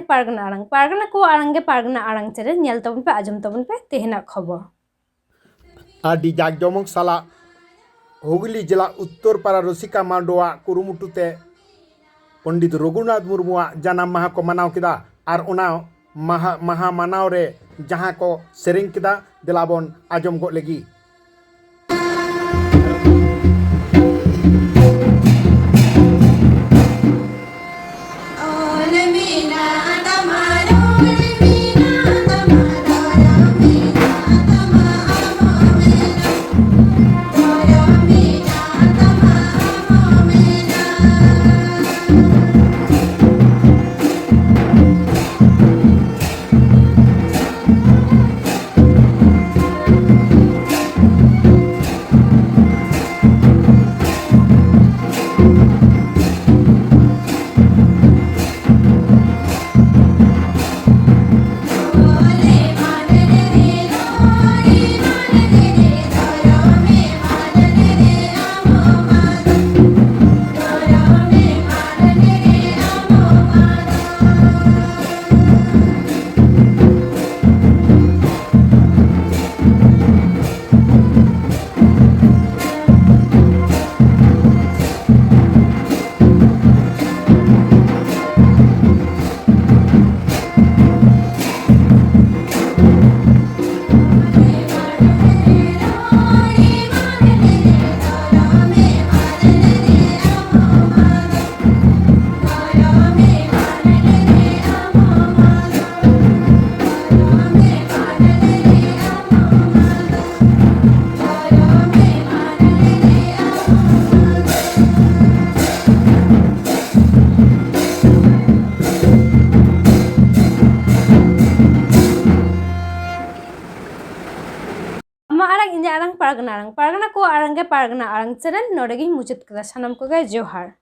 pargana ko arang ge pargana arang chere nyel tabun pe ajum tabun pe tehena khobor adi jakjomok sala Hooghly জেলা উত্তরপাড়া রসিকা মান্ডোয়া কুরুমুটুতে पंडित रघुनाथ मुर्मुआ जानाम माहा को मनाव किदा और उना महा मनाव रे जहाँ को सेरेंग किदा दिलाबन आजम गो लगी arang pargana ko arang ge pargana arang chere nodegi muchit keda sanam ko ge johar